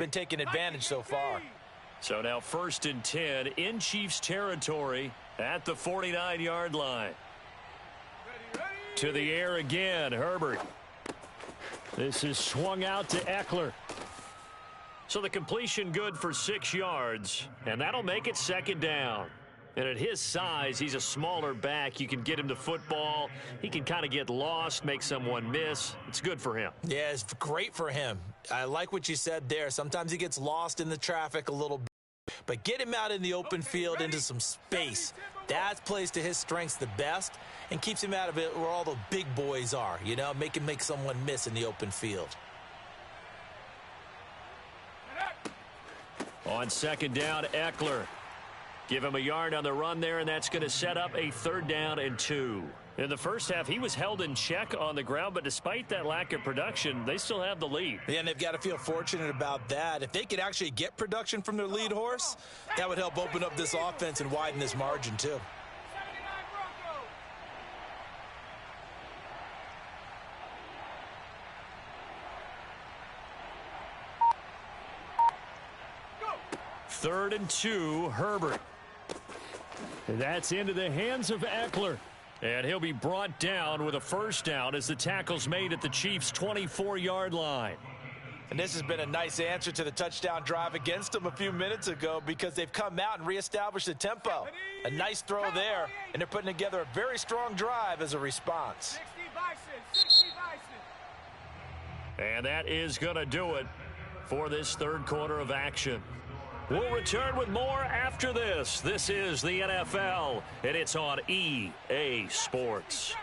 been taking advantage so far. So now 1st and 10 in Chiefs territory at the 49-yard line. To the air again, Herbert. This is swung out to Eckler. So the completion good for 6 yards, and that'll make it 2nd down. And at his size, he's a smaller back. You can get him the football. He can kind of get lost, make someone miss. It's good for him. Yeah, it's great for him. I like what you said there. Sometimes he gets lost in the traffic a little bit. But get him out in the open field into some space. That plays to his strengths the best and keeps him out of it where all the big boys are. You know, make someone miss in the open field. On 2nd down, Eckler. Give him a yard on the run there, and that's going to set up a 3rd down and 2. In the first half, he was held in check on the ground, but despite that lack of production, they still have the lead. Yeah, and they've got to feel fortunate about that. If they could actually get production from their lead horse, that would help open up this offense and widen this margin too. Third and 2, Herbert. That's into the hands of Eckler. And he'll be brought down with a 1st down as the tackle's made at the Chiefs' 24-yard line. And this has been a nice answer to the touchdown drive against them a few minutes ago because they've come out and reestablished the tempo. A nice throw there, and they're putting together a very strong drive as a response. And that is going to do it for this 3rd quarter of action. We'll return with more after this. This is the NFL, and it's on EA Sports.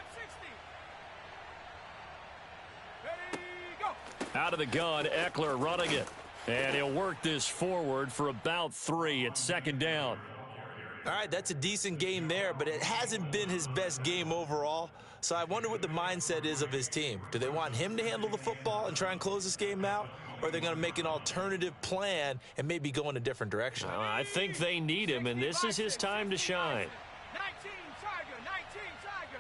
Out of the gun, Eckler running it. And he'll work this forward for about 3 at 2nd down. All right, that's a decent game there, but it hasn't been his best game overall. So I wonder what the mindset is of his team. Do they want him to handle the football and try and close this game out? Or are they going to make an alternative plan and maybe go in a different direction? I think they need him, and this is his time to shine. 19 Tiger.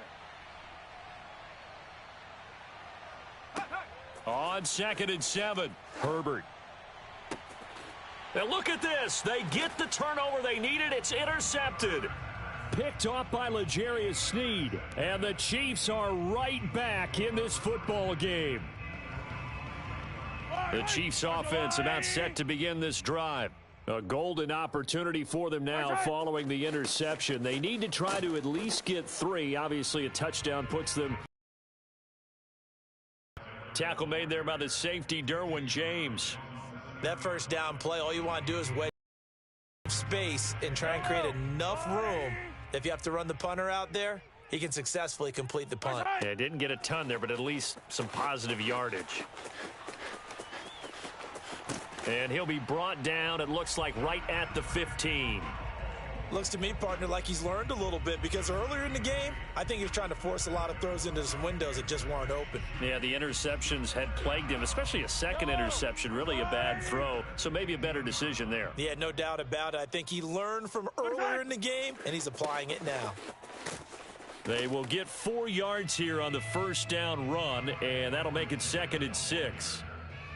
On 2nd and 7, Herbert. And look at this. They get the turnover they needed. It's intercepted. Picked off by L'Jarius Sneed. And the Chiefs are right back in this football game. The Chiefs offense about set to begin this drive. A golden opportunity for them now following the interception. They need to try to at least get 3. Obviously, a touchdown puts them. Tackle made there by the safety, Derwin James. That 1st down play, all you want to do is wait space and try and create enough room that if you have to run the punter out there, he can successfully complete the punt. Yeah, didn't get a ton there, but at least some positive yardage. And he'll be brought down, it looks like, right at the 15. Looks to me, partner, like he's learned a little bit because earlier in the game, I think he was trying to force a lot of throws into some windows that just weren't open. Yeah, the interceptions had plagued him, especially a 2nd interception, really a bad throw. So maybe a better decision there. Yeah, no doubt about it. I think he learned from earlier in the game, and he's applying it now. They will get 4 yards here on the 1st down run, and that'll make it 2nd and 6.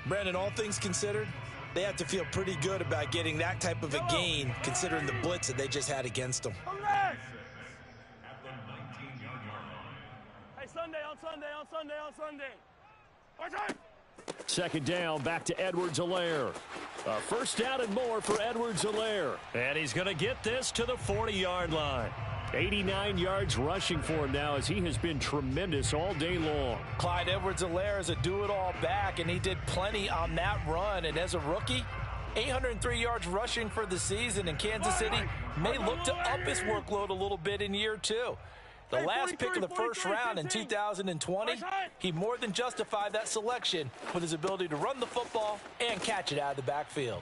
Brandon, all things considered, they have to feel pretty good about getting that type of a gain considering the blitz that they just had against them. Hey, Sunday. 2nd down, back to Edwards-Helaire. 1st down and more for Edwards-Helaire. And he's going to get this to the 40-yard line. 89 yards rushing for him now as he has been tremendous all day long. Clyde Edwards-Helaire is a do-it-all back, and he did plenty on that run. And as a rookie, 803 yards rushing for the season, and Kansas City may look to up his workload a little bit in year 2. The last pick of the 1st round in 2020, he more than justified that selection with his ability to run the football and catch it out of the backfield.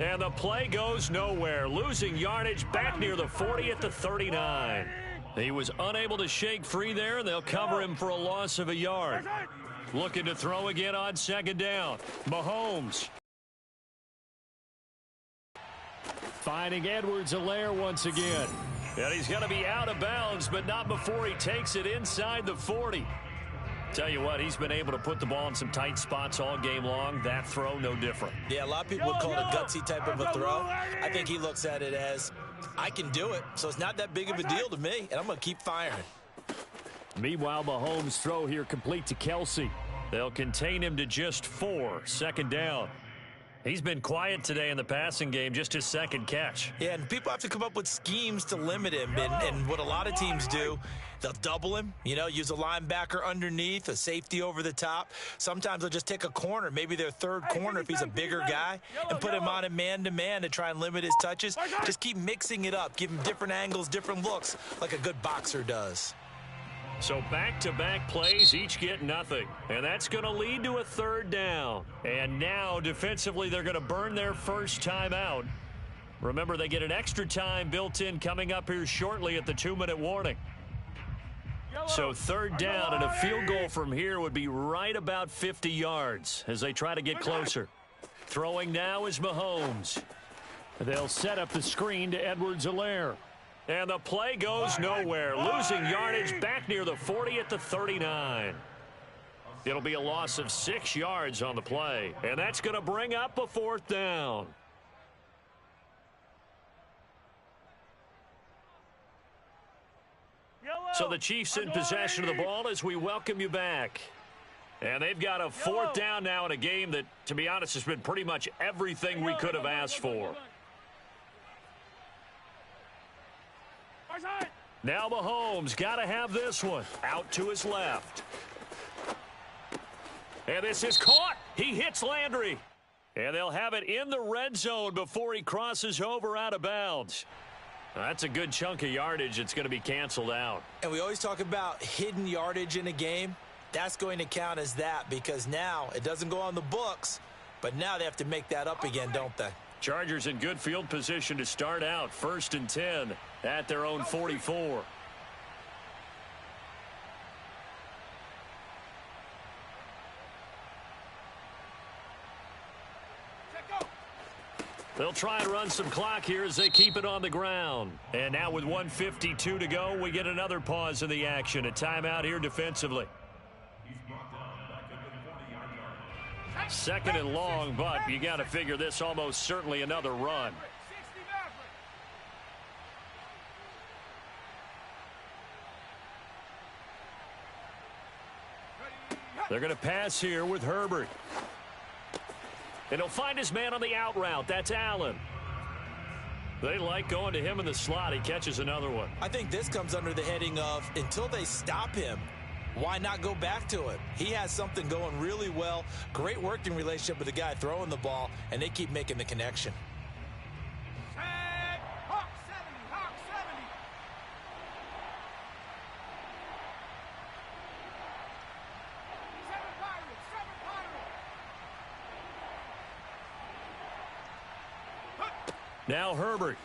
And the play goes nowhere, losing yardage back near the 40 at the 39. He was unable to shake free there, and they'll cover him for a loss of a yard. Looking to throw again on 2nd down. Mahomes. Finding Edwards-Helaire once again. And he's going to be out of bounds, but not before he takes it inside the 40. Tell you what, he's been able to put the ball in some tight spots all game long. That throw, no different. Yeah, a lot of people would call it a gutsy type of a throw. I think he looks at it as, I can do it, so it's not that big of a deal to me, and I'm going to keep firing. Meanwhile, Mahomes' throw here complete to Kelsey. They'll contain him to just 4, second down. He's been quiet today in the passing game, just his second catch. Yeah, and people have to come up with schemes to limit him. And what a lot of teams do, they'll double him, use a linebacker underneath, a safety over the top. Sometimes they'll just take a corner, maybe their third corner if he's a bigger guy, and put him on a man-to-man to try and limit his touches. Just keep mixing it up, give him different angles, different looks, like a good boxer does. So back-to-back plays, each get nothing. And that's going to lead to a third down. And now, defensively, they're going to burn their first time out. Remember, they get an extra time built in coming up here shortly at the 2-minute warning. So third down and a field goal from here would be right about 50 yards as they try to get closer. Throwing now is Mahomes. They'll set up the screen to Edwards-Helaire. And the play goes nowhere, losing yardage back near the 40 at the 39. It'll be a loss of 6 yards on the play, and that's going to bring up a fourth down. So the Chiefs in possession of the ball as we welcome you back. And they've got a fourth down now in a game that, to be honest, has been pretty much everything we could have asked for. Now Mahomes got to have this one out to his left. And this is caught. He hits Landry. And they'll have it in the red zone before he crosses over out of bounds. That's a good chunk of yardage. It's going to be canceled out. And we always talk about hidden yardage in a game. That's going to count as that because now it doesn't go on the books, but now they have to make that up again, don't they? Chargers in good field position to start out. 1st and 10 at their own 44. They'll try and run some clock here as they keep it on the ground. And now with 1:52 to go, we get another pause in the action. A timeout here defensively. 2nd and long, but you got to figure this almost certainly another run. They're going to pass here with Herbert. And he'll find his man on the out route. That's Allen. They like going to him in the slot. He catches another one. I think this comes under the heading of until they stop him, why not go back to it? He has something going really well. Great working relationship with the guy throwing the ball, and they keep making the connection. Now Herbert.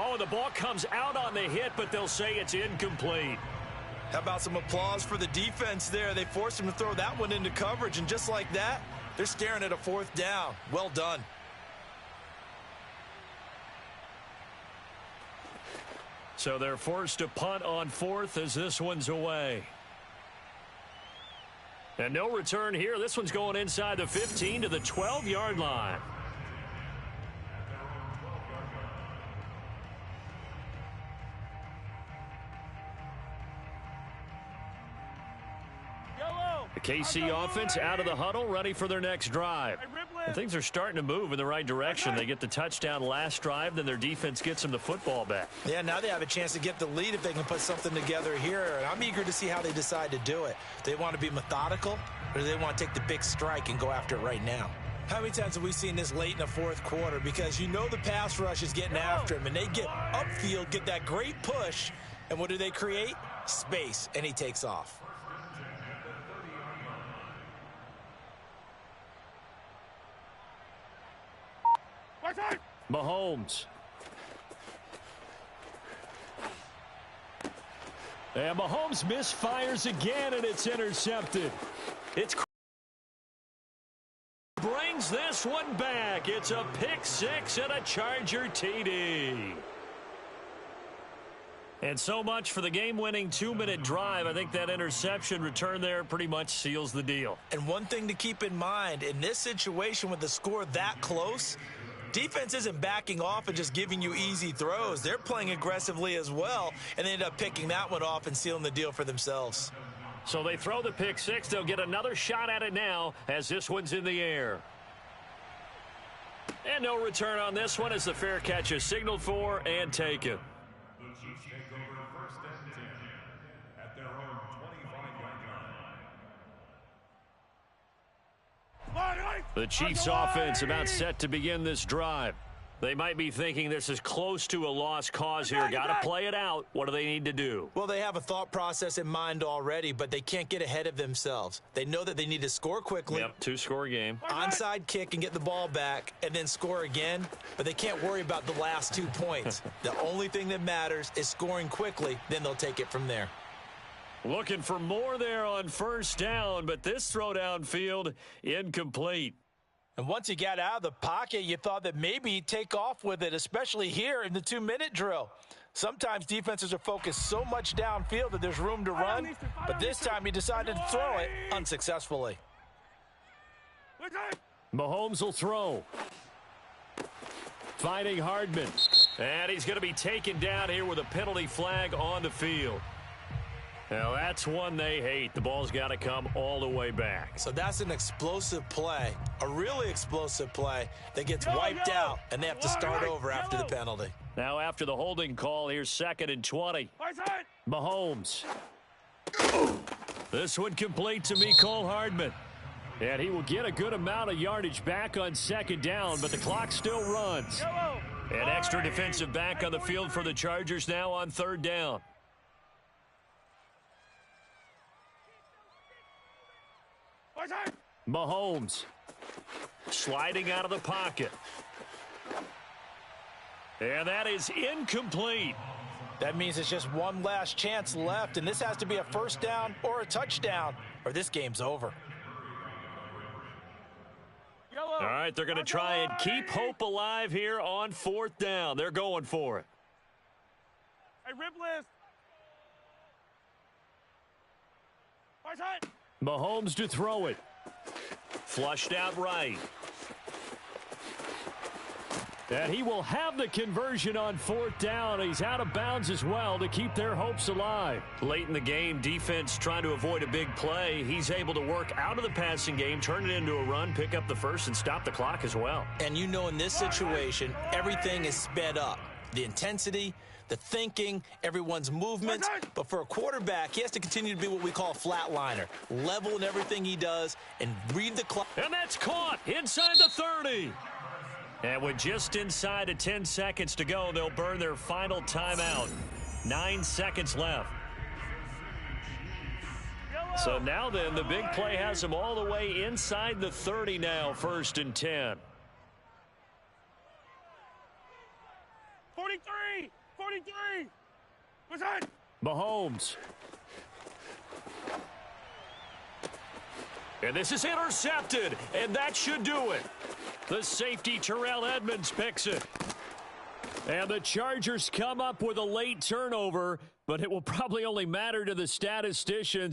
Oh, the ball comes out on the hit, but they'll say it's incomplete. How about some applause for the defense there? They forced him to throw that one into coverage, and just like that, they're staring at a 4th down. Well done. So they're forced to punt on 4th as this one's away. And no return here. This one's going inside the 15 to the 12-yard line. The KC offense out of the huddle, ready for their next drive. And things are starting to move in the right direction. They get the touchdown last drive, then their defense gets them the football back. Yeah, now they have a chance to get the lead if they can put something together here. And I'm eager to see how they decide to do it. Do they want to be methodical, or do they want to take the big strike and go after it right now? How many times have we seen this late in the 4th quarter? Because you know the pass rush is getting after him, and they get upfield, get that great push, and what do they create? Space, and he takes off. Mahomes. And Mahomes misfires again, and it's intercepted. It's brings this one back. It's a pick 6 and a Charger TD. And so much for the game-winning 2-minute drive. I think that interception return there pretty much seals the deal. And one thing to keep in mind, in this situation with the score that close, defense isn't backing off and just giving you easy throws. They're playing aggressively as well, and they end up picking that one off and sealing the deal for themselves. So they throw the pick six. They'll get another shot at it now as this one's in the air. And no return on this one as the fair catch is signaled for and taken. The Chiefs offense about set to begin this drive. They might be thinking this is close to a lost cause here. Got to play it out. What do they need to do? Well, they have a thought process in mind already, but they can't get ahead of themselves. They know that they need to score quickly. Yep, two-score game. Onside kick and get the ball back and then score again, but they can't worry about the last 2 points. The only thing that matters is scoring quickly, then they'll take it from there. Looking for more there on first down, but this throw downfield incomplete. And once he got out of the pocket, you thought that maybe he'd take off with it, especially here in the 2-minute drill. Sometimes defenses are focused so much downfield that there's room to run, but this time he decided to throw it unsuccessfully. Mahomes will throw. Finding Hardman. And he's going to be taken down here with a penalty flag on the field. Now, that's one they hate. The ball's got to come all the way back. So that's an explosive play, a really explosive play that gets wiped out, and they have to start over after the penalty. Now, after the holding call, here's 2nd and 20. Mahomes. This one complete to Mecole Hardman. And he will get a good amount of yardage back on 2nd down, but the clock still runs. An extra defensive back on the field for the Chargers now on 3rd down. Mahomes sliding out of the pocket. And that is incomplete. That means it's just one last chance left, and this has to be a first down or a touchdown, or this game's over. All right, they're going to try and keep hope alive here on 4th down. They're going for it. Hey, rip list. Mahomes to throw it. Flushed out right. And he will have the conversion on 4th down. He's out of bounds as well to keep their hopes alive. Late in the game, defense trying to avoid a big play. He's able to work out of the passing game, turn it into a run, pick up the first, and stop the clock as well. And you know, in this situation, everything is sped up. The intensity, the thinking, everyone's movements. But for a quarterback, he has to continue to be what we call a flatliner. Level in everything he does and read the clock. And that's caught inside the 30. And with just inside of 10 seconds to go, they'll burn their final timeout. 9 seconds left. So now then, the big play has them all the way inside the 30 now, 1st and 10. 43! 43! What's that? Mahomes. And this is intercepted, and that should do it. The safety, Terrell Edmonds, picks it. And the Chargers come up with a late turnover, but it will probably only matter to the statisticians.